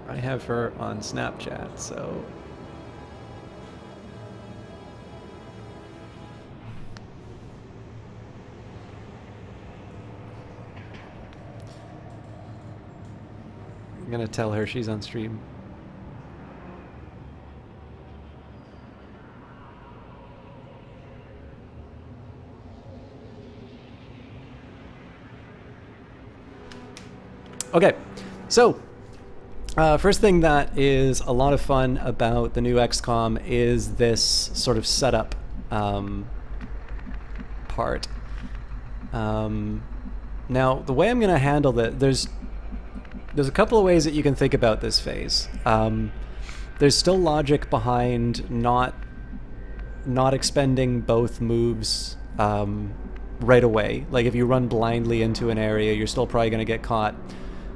I have her on Snapchat, so... I'm gonna tell her she's on stream. Okay, so... first thing that is a lot of fun about the new XCOM is this sort of setup part. Now, the way I'm going to handle that, there's a couple of ways that you can think about this phase. There's still logic behind not expending both moves right away. Like if you run blindly into an area, you're still probably going to get caught.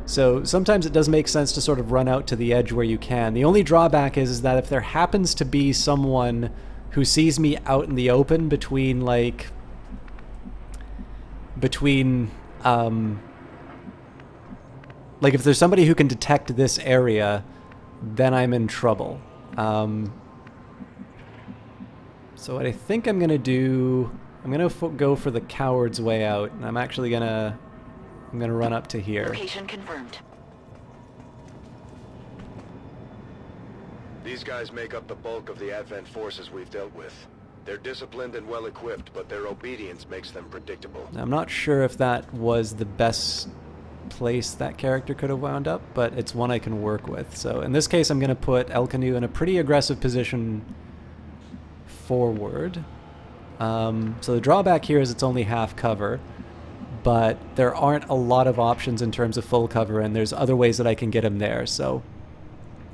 So sometimes it does make sense to sort of run out to the edge where you can. The only drawback is that if there happens to be someone who sees me out in the open between like if there's somebody who can detect this area, then I'm in trouble. So what I think I'm gonna do, I'm gonna go for the coward's way out, and I'm actually gonna run up to here. Location confirmed. These guys make up the bulk of the Advent forces we've dealt with. They're disciplined and well-equipped, but their obedience makes them predictable. Now, I'm not sure if that was the best place that character could have wound up, but it's one I can work with. So in this case, I'm going to put El Canoe in a pretty aggressive position forward. So the drawback here is it's only half cover, but there aren't a lot of options in terms of full cover, and there's other ways that I can get him there, so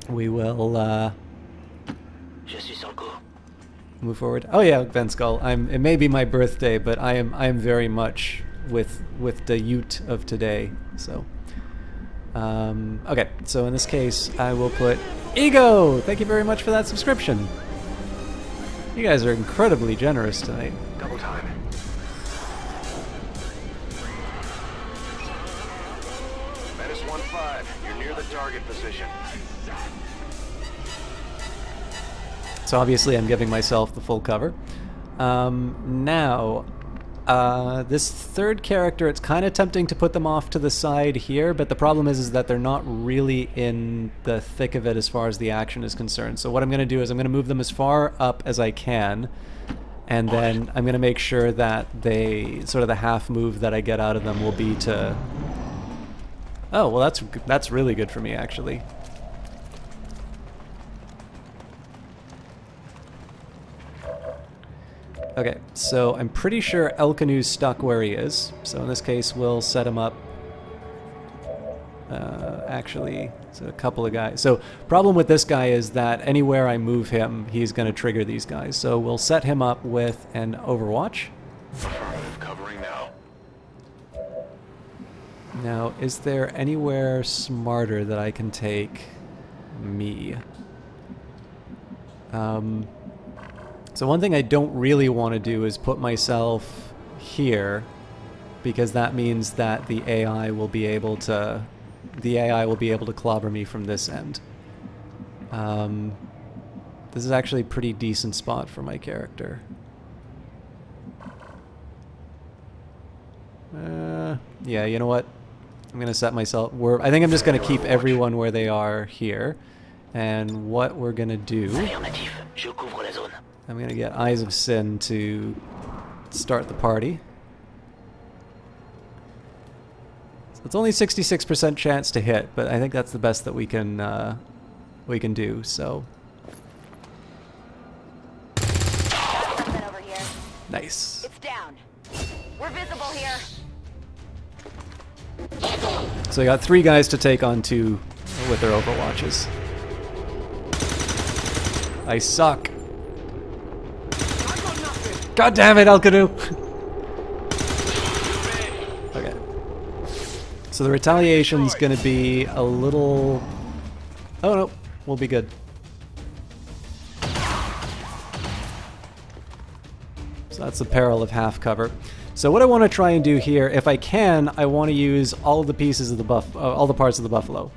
we will move forward. Oh yeah, Venskull. It may be my birthday, but I am very much with the Ute of today. So okay, so in this case I will put Ego! Thank you very much for that subscription. You guys are incredibly generous tonight. Double time. -15. You're near the target position. So obviously I'm giving myself the full cover. Now, this third character, it's kind of tempting to put them off to the side here, but the problem is that they're not really in the thick of it as far as the action is concerned. So what I'm going to do is I'm going to move them as far up as I can, and then I'm going to make sure that they, sort of the half move that I get out of them will be to... Oh, well that's really good for me, actually. Okay, so I'm pretty sure El Canoe's stuck where he is. So in this case, we'll set him up. Actually, so a couple of guys. So problem with this guy is that anywhere I move him, he's going to trigger these guys. So we'll set him up with an Overwatch. Covering now. Now, is there anywhere smarter that I can take me? So one thing I don't really want to do is put myself here, because that means that the AI will be able to clobber me from this end. This is actually a pretty decent spot for my character. Yeah, you know what? I'm gonna set myself. I think I'm just gonna keep everyone where they are here, and what we're gonna do. I'm gonna get Eyes of Sin to start the party. So it's only 66% chance to hit, but I think that's the best that we can do. So Nice. It's down. We're visible here. So I got 3 guys to take on 2 with their overwatches. I suck. God damn it, Elkanu! Okay. So the retaliation's gonna be a little... Oh no, we'll be good. So that's the peril of half cover. So what I want to try and do here, if I can, I want to use all the pieces of the all the parts of the buffalo.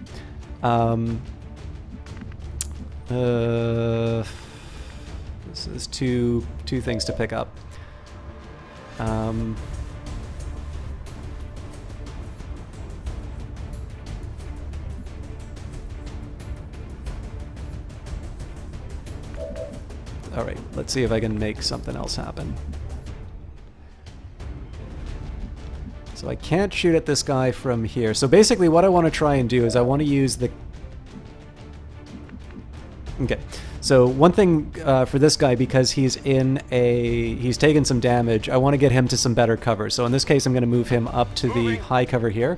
This is two things to pick up. All right, let's see if I can make something else happen. So I can't shoot at this guy from here. So basically what I want to try and do is I want to use the... Okay, so one thing for this guy, because he's taken some damage, I want to get him to some better cover. So in this case I'm going to move him up to the high cover here.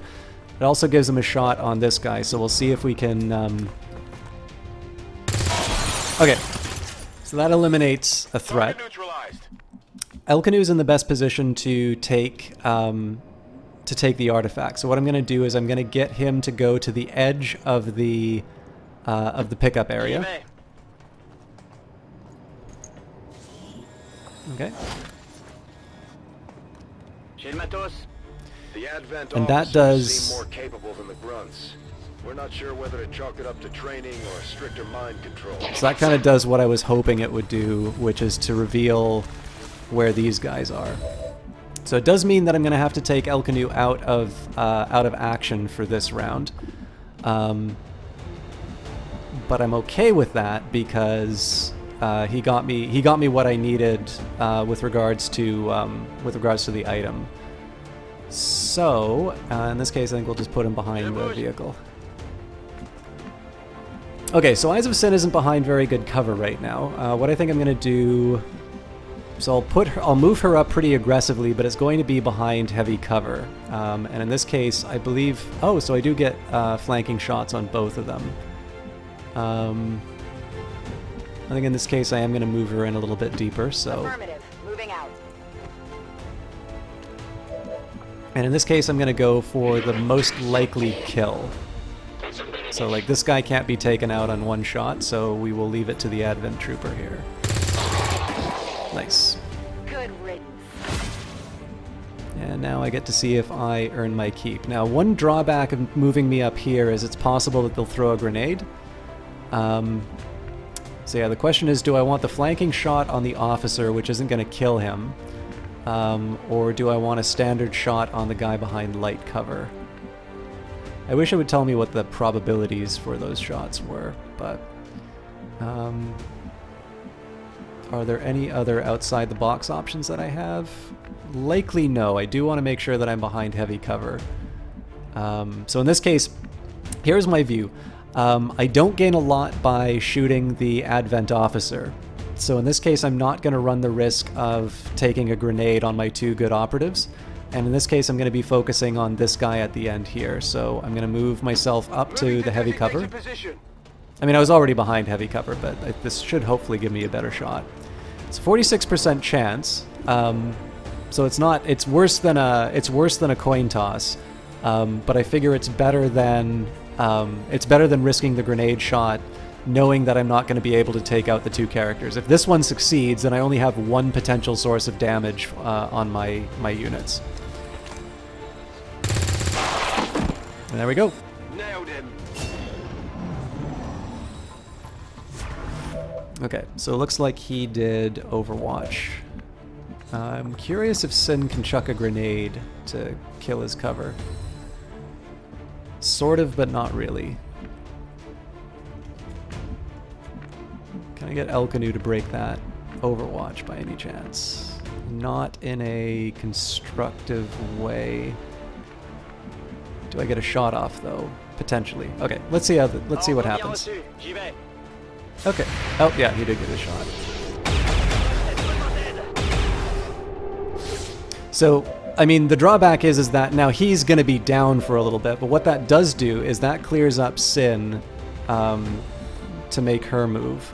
It also gives him a shot on this guy, so we'll see if we can... Okay, so that eliminates a threat. Elkanu's in the best position to take the artifact. So what I'm going to do is I'm going to get him to go to the edge of the pickup area. Okay. The Advent And that officers does... seem more capable than the grunts. We're not sure whether to chalk it up to training or stricter mind control. So that kind of does what I was hoping it would do, which is to reveal where these guys are. So it does mean that I'm going to have to take Elkanu out of action for this round, but I'm okay with that because he got me what I needed with regards to the item. So in this case, I think we'll just put him behind the vehicle. Okay, so Eyes of Sin isn't behind very good cover right now. What I think I'm going to do... So I'll move her up pretty aggressively, but it's going to be behind heavy cover. And in this case, I believe... Oh, so I do get flanking shots on both of them. I think in this case I am going to move her in a little bit deeper, so... Affirmative. Moving out. And in this case I'm going to go for the most likely kill. So like this guy can't be taken out on one shot, so we will leave it to the Advent Trooper here. Nice. Good riddance. And now I get to see if I earn my keep. Now, one drawback of moving me up here is it's possible that they'll throw a grenade. So yeah, the question is, do I want the flanking shot on the officer, which isn't going to kill him, or do I want a standard shot on the guy behind light cover? I wish it would tell me what the probabilities for those shots were, but... Are there any other outside the box options that I have? Likely no. I do want to make sure that I'm behind heavy cover. So in this case, here's my view. I don't gain a lot by shooting the Advent officer. So in this case, I'm not going to run the risk of taking a grenade on my 2 good operatives. And in this case, I'm going to be focusing on this guy at the end here. So I'm going to move myself up to the heavy cover. I mean, I was already behind heavy cover, but this should hopefully give me a better shot. It's a 46% chance, so it's worse than a coin toss, but I figure it's better than risking the grenade shot, knowing that I'm not going to be able to take out the 2 characters. If this one succeeds, then I only have 1 potential source of damage on my units. And there we go. Nailed him. Okay, so it looks like he did Overwatch. I'm curious if Sin can chuck a grenade to kill his cover. Sort of, but not really. Can I get Elkanu to break that Overwatch by any chance? Not in a constructive way. Do I get a shot off though? Potentially. Okay, let's see what happens. Okay. Oh yeah, he did get a shot. So, I mean, the drawback is that now he's going to be down for a little bit, but what that does do is that clears up Sin to make her move.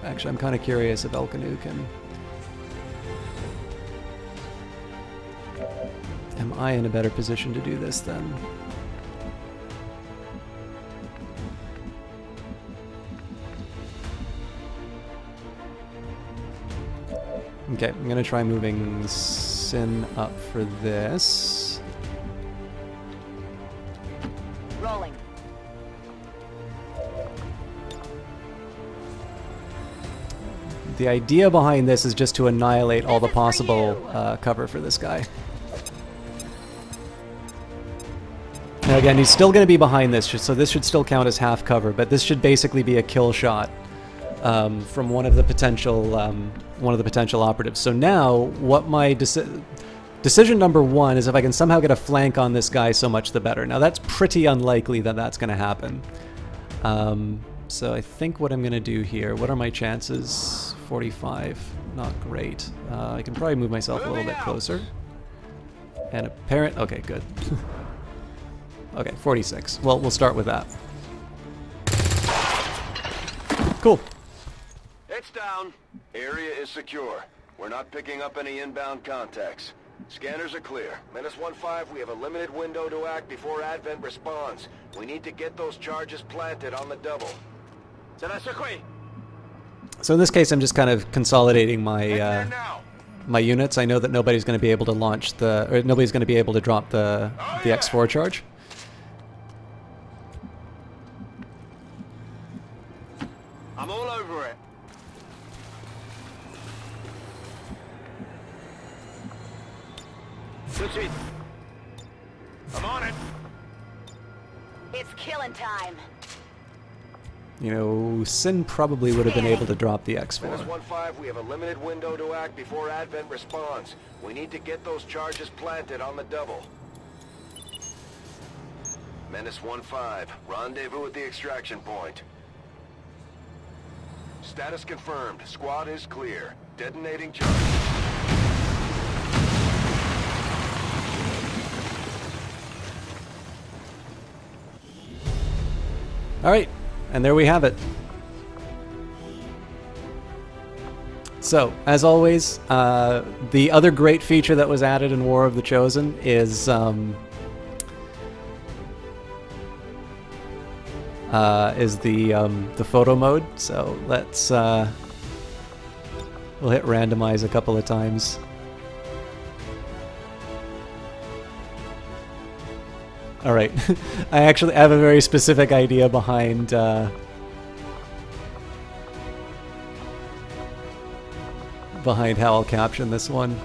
Actually, I'm kind of curious if Elkanu can... Am I in a better position to do this then? Okay, I'm gonna try moving Sin up for this. Rolling. The idea behind this is just to annihilate all the possible cover for this guy. Now again, he's still going to be behind this, so this should still count as half cover, but this should basically be a kill shot from one of the potential operatives. So now, what my decision number one is if I can somehow get a flank on this guy, so much the better. Now that's pretty unlikely that that's going to happen. So I think what I'm going to do here, what are my chances? 45, not great. I can probably move myself a little bit closer. And apparent, okay, good. Okay, 46. Well, we'll start with that. Cool. It's down. Area is secure. We're not picking up any inbound contacts. Scanners are clear. -15, we have a limited window to act before Advent responds. We need to get those charges planted on the double. So in this case, I'm just kind of consolidating my my units. I know that nobody's going to be able to launch nobody's going to be able to drop the X4 charge. I'm all over it. Switch it. I'm on it. It's killing time. You know, Sin probably would have been able to drop the X4. -15, we have a limited window to act before Advent responds. We need to get those charges planted on the double. -15, rendezvous at the extraction point. Status confirmed. Squad is clear. Detonating charge. All right, and there we have it. So, as always, the other great feature that was added in War of the Chosen is the photo mode. So let's we'll hit randomize a couple of times. All right, I actually have a very specific idea behind behind how I'll caption this one.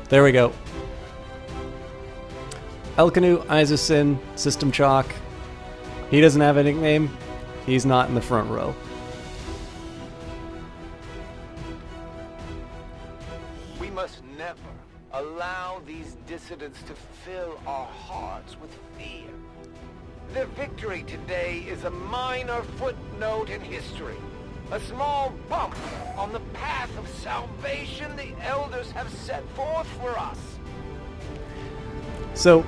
There we go. Elkanu, Eyes of Sin, System Chalk. He doesn't have a nickname. He's not in the front row. We must never allow these dissidents to fill our hearts with fear. Their victory today is a minor footnote in history. A small bump on the path of salvation the elders have set forth for us. So,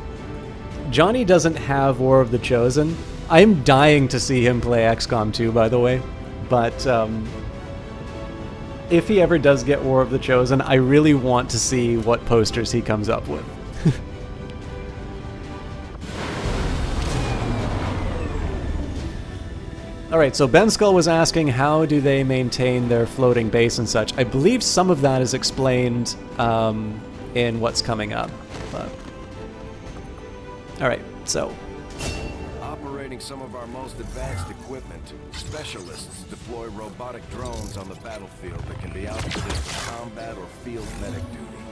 Johnny doesn't have War of the Chosen. I'm dying to see him play XCOM 2, by the way. But if he ever does get War of the Chosen, I really want to see what posters he comes up with. Alright, so Ben Skull was asking how do they maintain their floating base and such. I believe some of that is explained in what's coming up. But... Alright, so... Operating some of our most advanced equipment. Specialists deploy robotic drones on the battlefield that can be outfitted for combat or field medic duty.